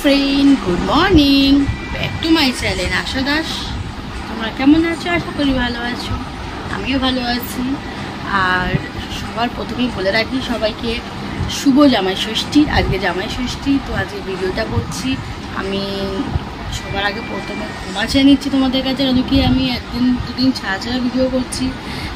Friend, good morning, back to my channel Asha Das. তোমরা কেমন আছো? আশা করি ভালো আছো, আমিও ভালো আছি। আর সবার প্রথমেই বলে রাখি সবাইকে শুভ জামাই ষষ্ঠী। আজকে জামাই ষষ্ঠী, তো আজকে ভিডিওটা করছি। আমি সবার আগে প্রথমে ক্ষমা চেয়ে নিচ্ছি তোমাদের কাছে, কেন কি আমি একদিন দুদিন ছাড়া ছাড়া ভিডিও করছি,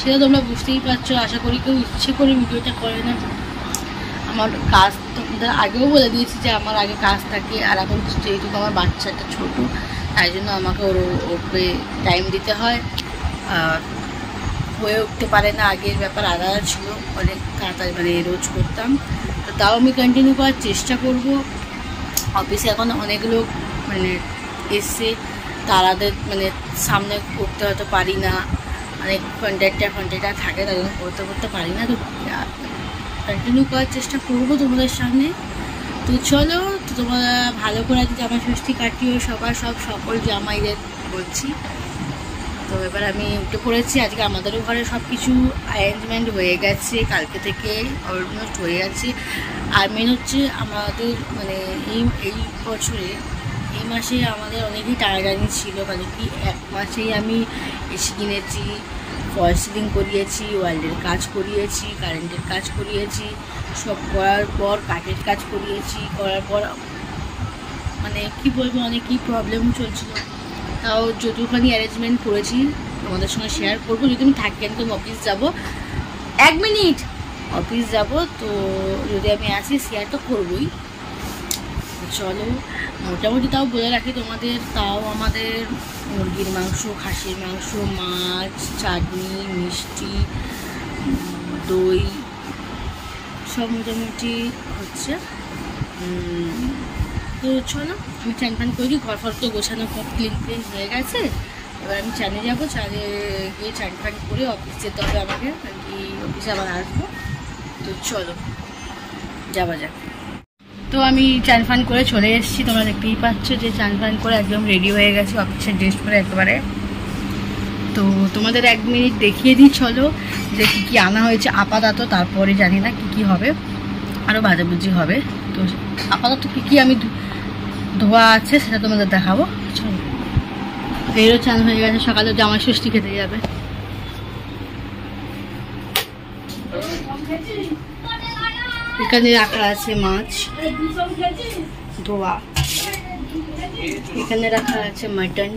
সেটা তোমরা বুঝতেই পারছো। আশা করি কেউ ইচ্ছে করে ভিডিওটা করে না। আমার কাজ তোমাদের আগেও বলে দিয়েছি যে আমার আগে কাজ থাকে, আর এখন যেহেতু আমার বাচ্চাটা ছোটো, তাই জন্য আমাকে ওপরে টাইম দিতে হয়, হয়ে উঠতে পারে না। আগের ব্যাপার আলাদা ছিল, অনেক তাড়াতাড়ি মানে রোজ করতাম, তো তাও আমি কন্টিনিউ করার চেষ্টা করব। অফিসে এখন অনেক লোক মানে এসছে, তারাদের মানে সামনে করতে হয়তো পারি না, অনেক কন্ট্রাক্টার থাকে, তাই জন্য করতে পারি না, তো কন্টিনিউ করার চেষ্টা করবো তোমাদের সামনে। তো চলো, তো তোমরা ভালো করে আজকে জামাই ষষ্ঠী কাটিও সকল জামাইদের বলছি। তো এবার আমি উঠে পড়েছি। আজকে আমাদেরও ঘরে সব কিছু অ্যারেঞ্জমেন্ট হয়ে গেছে, কালকে থেকে অলমোস্ট হয়ে গেছে। আর মেন হচ্ছে আমাদের মানে এই বছরে এই মাসে আমাদের অনেকই টানাটানি ছিল, কারণ কি এক মাসেই আমি এসি কিনেছি, ফল সিলিং করিয়েছি, ওয়ার্ল্ডের কাজ করিয়েছি, কারেন্টের কাজ করিয়েছি, সব করার পর কাঠের কাজ করার পর মানে কি বলবো, অনেকই প্রবলেম চলছিল। তাও যতখানি অ্যারেঞ্জমেন্ট করেছি তোমাদের সঙ্গে শেয়ার করবো। যদি আমি থাকি, আমি তো অফিস যাবো, 1 মিনিট অফিস যাব, তো যদি আমি আসি শেয়ার তো করবোই। চলো, মোটামুটি তাও বলে রাখি তোমাদের, তাও আমাদের মুরগির মাংস, খাসির মাংস, মাছ, চাটনি, মিষ্টি, দই সব মোটামুটি হচ্ছে। তো চলো, আমি চান ফান করি, ঘর ফর তো গোছানো ক্লিন হয়ে গেছে। এবার আমি চানে যাবো, চানে গিয়ে চান ফান করে অফিস যেতে হবে আমাকে, কারণ কি অফিসে আবার আসবো। তো চলো যাওয়া যাক। তো আমি চান ফান করে চলে এসেছি, তোমরা দেখতেই পাচ্ছ যে চান ফান করে একদম রেডি হয়ে গেছি, অফিসের ড্রেস পরে একেবারে। তো তোমাদের 1 মিনিট দেখিয়ে দিই চলো, যে কী কী আনা হয়েছে আপাতত, তারপরে জানি না কী কী হবে, আরও ভাজাভুজি হবে। তো আপাতত কী কী আমি ধোয়া আছে সেটা তোমাদের দেখাবো। চলো, এরও চান হয়ে গেছে, সকালে জামাই ষষ্ঠী খেতে যাবে। এখানে রাখা আছে মাছ ধোয়া, এখানে রাখা আছে মাটন,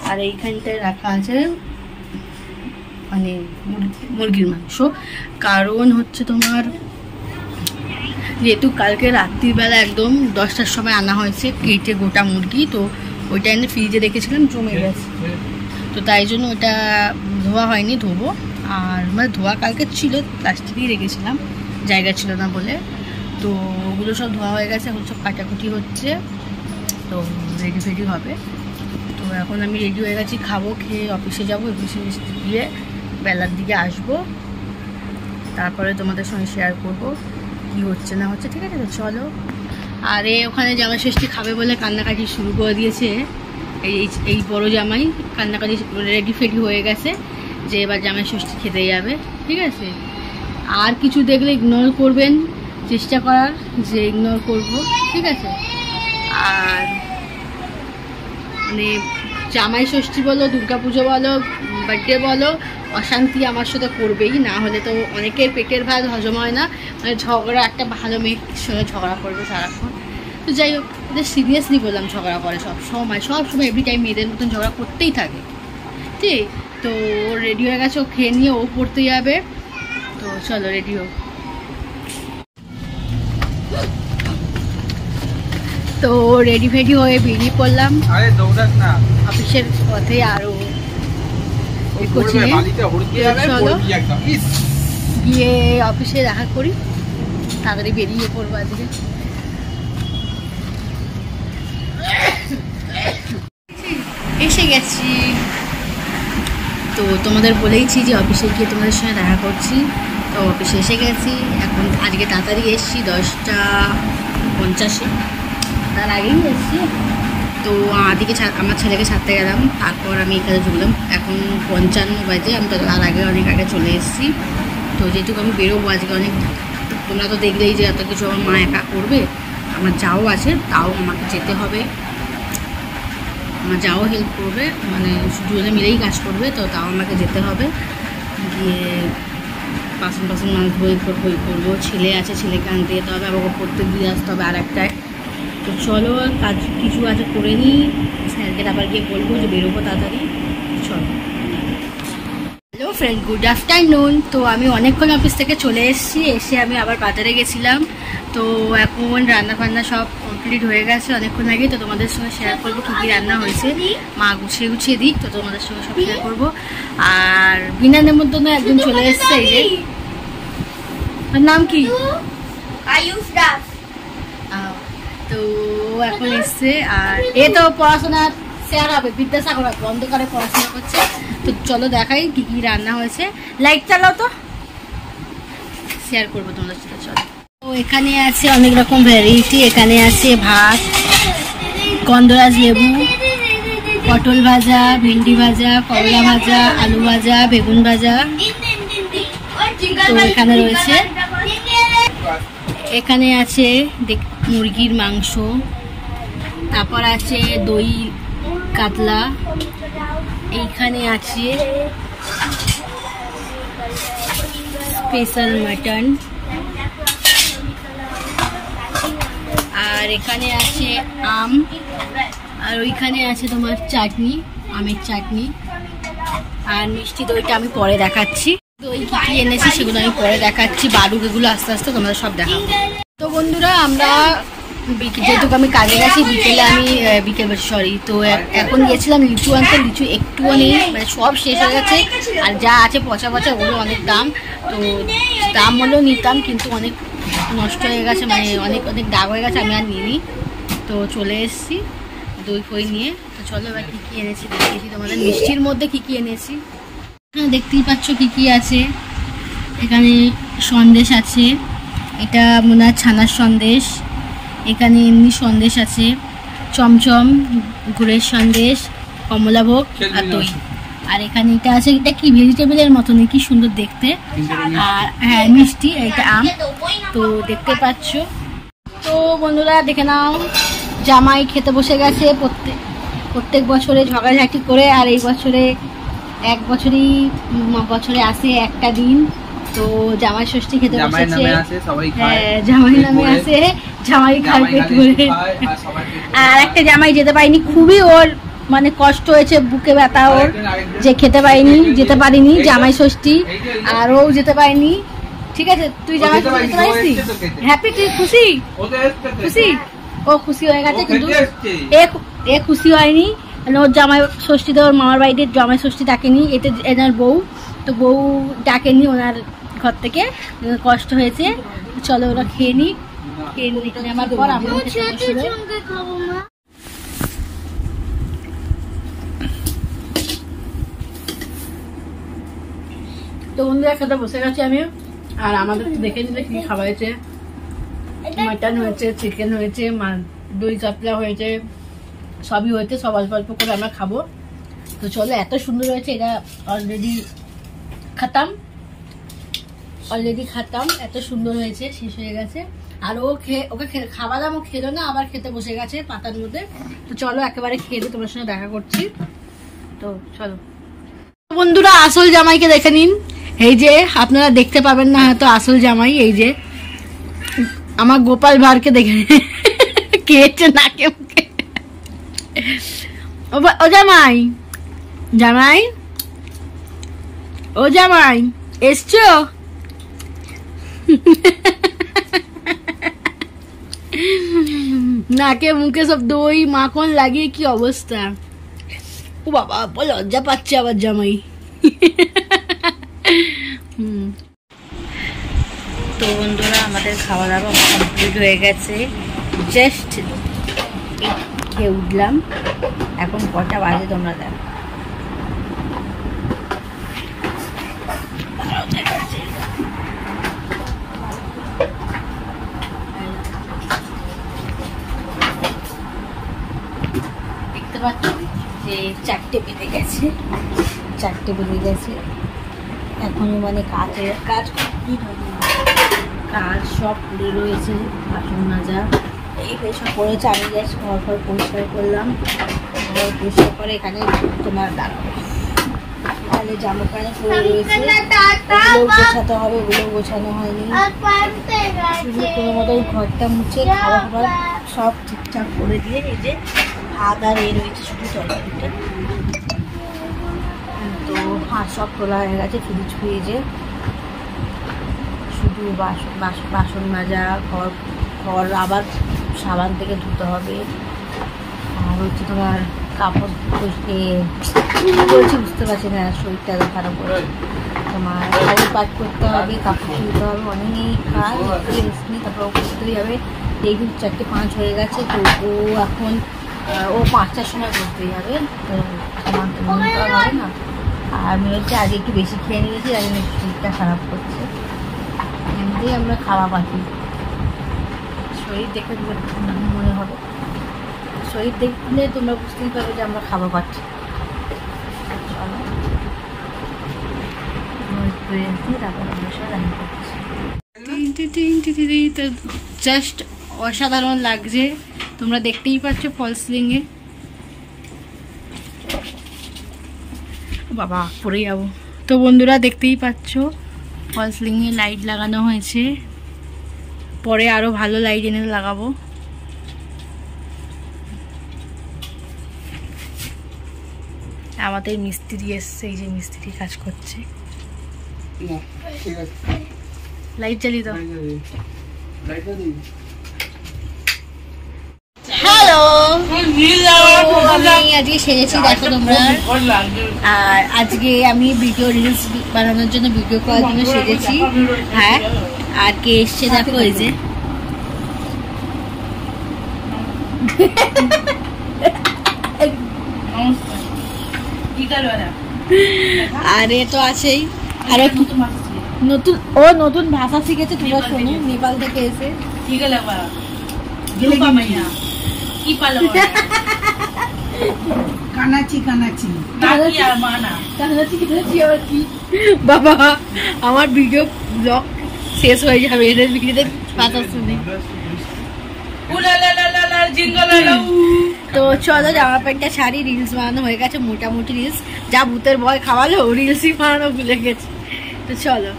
আর এইখানটায় রাখা আছে মানে মুরগির মাংস। কারণ হচ্ছে তোমার যেহেতু কালকে রাত্রিবেলা একদম 10টার সময় আনা হয়েছে কেটে গোটা মুরগি, তো ওইটা এনে ফ্রিজে রেখেছিলাম, জমে গেছে, তো তাই জন্য ওটা ধোয়া হয়নি, ধোবো। আর মানে ধোয়া কালকে ছিল, প্লাস্টিকেই রেখেছিলাম, জায়গা ছিল না বলে। তো ওগুলো সব ধোয়া হয়ে গেছে, এখন সব কাটাকুটি হচ্ছে, তো রেডি হবে। তো এখন আমি রেডি হয়ে গেছি, খাবো, খেয়ে অফিসে যাবো, অফিসে গিয়ে বেলার দিকে আসবো, তারপরে তোমাদের সঙ্গে শেয়ার করবো কী হচ্ছে না হচ্ছে, ঠিক আছে? তো চলো। আর ওখানে জামাই ষষ্ঠী খাবে বলে কান্নাকাটি শুরু করে দিয়েছে, এই বড় জামাই কান্নাকাটি রেডি হয়ে গেছে যে এবার জামাই ষষ্ঠী খেতে যাবে, ঠিক আছে? আর কিছু দেখলে ইগনোর করবেন, চেষ্টা করার যে ইগনোর করব, ঠিক আছে? আর মানে জামাই ষষ্ঠী বলো, দুর্গাপুজো বলো, বার্থডে বলো, অশান্তি আমার সাথে করবেই, না হলে তো অনেকের পেটের ভাত হজম হয় না, মানে ঝগড়া, একটা ভালো মেয়ের সঙ্গে ঝগড়া করবে সারাক্ষণ। তো যাই হোক, এটা সিরিয়াসলি বললাম, ঝগড়া করে সব সময় এভরি টাইম মেয়েদের মতন ঝগড়া করতেই থাকে, ঠিক? তো রেডি হয়ে গেছে, ও খেয়ে নিয়ে ও পড়তে যাবে। তো চলো রেডি হোক। তো রেডি হয়ে বেরিয়ে পড়লাম অফিসের পথে। আরও গিয়ে অফিসে দেখা করি, তাড়াতাড়ি বেরিয়ে পড়বো আজকে। এসে গেছি, তো তোমাদের বলেইছি যে অফিসে গিয়ে তোমাদের সঙ্গে দেখা করছি। তো অফিসে এসে গেছি, এখন আজকে তাড়াতাড়ি এসেছি, 10:50, তার আগেই এসেছি। তো আমার ছেলেকে ছাড়তে গেলাম, তারপর আমি এখানে ঢুকলাম, এখন 55 বাজে, আমি তার আগে অনেক আগে চলে এসেছি। তো যেটুকু আমি বেরোবো আজকে অনেক তোমরা তো দেখলেই যে এত কিছু আমার মা একা করবে। আমার যাও আছে, তাও আমাকে যেতে হবে। আমার যাও হেল্প করবে, মানে দুজনে মিলেই কাজ করবে, তো তাও আমাকে যেতে হবে। গিয়ে বাসন মাছ ধুয়ে করবো। ছেলে আছে, ছেলেকে আনতে যেতে হবে, আবার প্রত্যেক দিয়ে আসতে হবে আর একটায়। তো চলো কাজ কিছু আছে করে নিই, স্যারকে আবার গিয়ে বলবো যে বেরোবো তাড়াতাড়ি। চলো। Hello friend, good afternoon. তো আমি অনেকক্ষণ অফিস থেকে চলে এসে আমি আবার বাজারে গেছিলাম। তো এখন রান্না সব কমপ্লিট হয়ে গেছে অনেকক্ষণ আগে। তো তোমাদের সঙ্গে শেয়ার করবো কী কী রান্না হয়েছে। মা গুছিয়ে দিক, তো তোমাদের সঙ্গে সব শেয়ার করবো। আর বিনা নেমন্তন্ন একদিন চলে এসছে, এই যে নাম কি, তো এখন এসছে। আর এ তো পড়াশোনা শেয়ার হবে, বিদ্যাসাগর হবে, অন্ধকারে পড়াশোনা করছে। তো চলো দেখাই কি কি রান্না হয়েছে। লাইট চালাও তো, শেয়ার করবো তোমাদের সাথে। চলো। তো এখানে আছে অনেক রকম ভ্যারাইটি। এখানে আছে ভাত, গন্ধরাজ লেবু, পটল ভাজা, ভেন্ডি ভাজা, করলা ভাজা, আলু ভাজা, বেগুন ভাজা। তো এখানে রয়েছে, এখানে আছে মুরগির মাংস, তারপর আছে দই কাতলা, এইখানে আছে স্পেশাল মাটন, আর এখানে আছে আম, আর ওইখানে আছে তোমার চাটনি, আমের চাটনি, আর মিষ্টি দইটা আমি পরে দেখাচ্ছি। দই কি কি এনেছি সেগুলো আমি পরে দেখাচ্ছি। বারুক এগুলো আস্তে আস্তে তোমরা সব দেখাবো। তো বন্ধুরা, আমরা যেহেতু আমি কাজে গেছি বিকেলে, আমি সরি, তো এখন গেছিলাম লিচু আনতে। লিচু একটুও নেই, মানে সব শেষ হয়ে গেছে। আর যা আছে পচা ওগুলো অনেক দাম। তো দাম হলেও নিতাম, কিন্তু অনেক নষ্ট হয়ে গেছে, মানে অনেক দাগ হয়ে গেছে, আমি আর নিইনি। তো চলে এসেছি দই ফই নিয়ে। তো চলো এবার কী কী এনেছি দেখিয়েছি তোমাদের। মিষ্টির মধ্যে কী কী এনেছি দেখতেই পাচ্ছ কি কি আছে। এখানে সন্দেশ আছে, এটা মনে হয় ছানার সন্দেশ। এখানে এমনি সন্দেশ আছে, চমচম, গুড়ের সন্দেশ, কমলাভোগ আর দই। আর এখানে এটা আছে, এটা কি ভেজিটেবলের মতনই, কি সুন্দর দেখতে। আর হ্যাঁ মিষ্টি, এটা আম। তো দেখতে পাচ্ছ। তো বন্ধুরা দেখে নাও, জামাই খেতে বসে গেছে। প্রত্যেক বছরে ঝগড়াঝাটি করে, আর এই বছরে বছরে আসে একটা দিন। তো জামাই ষষ্ঠী খেতে বসেছে। হ্যাঁ, জামাই নামে আসে, জামাই খায় পেট ভরে। আর একটা জামাই যেতে পারিনি, খুবই ওর মানে কষ্ট হয়েছে, বুকে ব্যথা ওর, যে যেতে পারিনি জামাই ষষ্ঠী। আর ও যেতে পারিনি। ঠিক আছে, তুই জামাই ষষ্ঠী যেতে পারিস, হ্যাপি, তুই খুশি? ও খুশি হয়ে গেছে, কিন্তু এ খুশি হয়নি। ওর জামাই ষষ্ঠীতে ওর মামার বাড়িতে জামাই ষষ্ঠী ডাকেনি, এটা এনার বউ। তো বউ ডাকেনি ওনার ঘর থেকে, কষ্ট হয়েছে। চলো ওরা খেয়ে নেওয়ার পর আমরা তো বন্ধুরা খেতে বসে গেছি আমি। আর আমাদের তো দেখে নিলে কি খাওয়া হয়েছে। মাটন হয়েছে, চিকেন হয়েছে, দই চাপলা হয়েছে, সবই হয়েছে। সব অল্প অল্প করে আমরা খাবো। তো চলো, এত সুন্দর হয়েছে, এটা অলরেডি খাতাম, এত সুন্দর হয়েছে, শেষ হয়ে গেছে। আর ওকে খাওয়ালাম, ও খেলো না, আবার খেতে বসে গেছে পাতার মধ্যে। তো চলো একেবারে খেয়ে দিয়ে তোমার সঙ্গে দেখা করছি। তো চলো বন্ধুরা, আসল জামাইকে দেখে নিন। এই যে আপনারা দেখতে পাবেন না হয়তো, আসল জামাই এই যে আমার গোপাল ভাঁড়কে দেখে খেয়েছে নাকে মুখে। ও জামাই, ও জামাই এসছো? নাকে মুখে সব দই মাখন লাগিয়ে কি অবস্থা। ও বাবা, লজ্জা পাচ্ছে আবার জামাই। তো বন্ধুরা, আমাদের খাওয়া দাওয়া কমপ্লিট হয়ে গেছে। জাস্ট খেয়ে উঠলাম। এখন কটা বাজে তোমরা দেখো। দেখতে পাচ্ছ যে 4টে বেজে গেছে। এখনো মানে কাজ কমপ্লিট হয়নি। কাজ সব পড়ে রয়েছে, বাসন মাজা এই সব পড়েছে। আমি জাস্ট ঘর পরিষ্কার করলাম, ঘর পরিষ্কার করে এখানে তোমার দাঁড়াবো। এখানে জামা কাপড় পরে রয়েছে, ওগুলো গোছাতে হবে, ওগুলো গোছানো হয়নি। শুধু কোনো মতো ঘরটা মুছে খাওয়া খাবার সব ঠিকঠাক করে দিয়ে এই যে ভাত আর এই রয়েছে শুধু তরকারিটা। তো হাত সব তোলা হয়ে গেছে, ফ্রিজ ছুঁয়ে যে শুধু বাসন মাজা, ঘর আবার সাবান থেকে ধুতে হবে। আর হচ্ছে তোমার কাপড় বলছি বুঝতে পারছি না, শরীরটা এত খারাপ করে। তোমার শাড়ি পাট করতে হবে, কাপড় তুলতে হবে, অনেক কাজ রেস্ট নিয়ে তারপর করতেই হবে। এই 4:05 হয়ে গেছে, তো ও এখন ও 5টার সময় করতেই হবে, তো হবে না। আর মনে হচ্ছে আগে একটু বেশি খেয়ে নিয়েছি, আর শরীরটা খারাপ করছে। এমনিতেই আমরা খাওয়া পাচ্ছি, শরীর দেখে মনে হবে, শরীর দেখলে তোমরা বুঝতেই পারবে যে আমরা খাওয়া পাচ্ছি। তো জাস্ট অসাধারণ লাগছে, তোমরা দেখতেই পাচ্ছ ফলস সিলিংয়ে। বাবা পড়ে যাবো। তো বন্ধুরা দেখতেই পাচ্ছ ফলস সিলিংয়ে লাইট লাগানো হয়েছে, পরে আরো ভালো লাইট এনে লাগাবো। আমাদের মিস্ত্রি এসছে, এই যে মিস্ত্রি কাজ করছে। লাইট জ্বালিয়ে দাও। হ্যালো, আমি আজকে সেজেছি দেখো তোমরা। আর আজকে আমি ভিডিও রিলস বানানোর জন্য, ভিডিও করার জন্য সেজেছি। হ্যাঁ, আর কে এসছে দেখো, এই যে আরে তো আছেই। আরো নতুন ভাষা শিখেছে, তোমরা শোনো, নেপাল থেকে এসে। বাবা আমার ভিডিও ব্লগ শেষ হয়ে যাবে এদের ভিডিওতে ভাষা শুনে। তো চলো জামা প্যান্টটা শাড়ি রিলস বানানো হয়ে গেছে, মোটামুটি রিলস। যা ভূতের ভয় খাওয়ালো রিলসই বানানো ভুলে গেছে। তো চলো।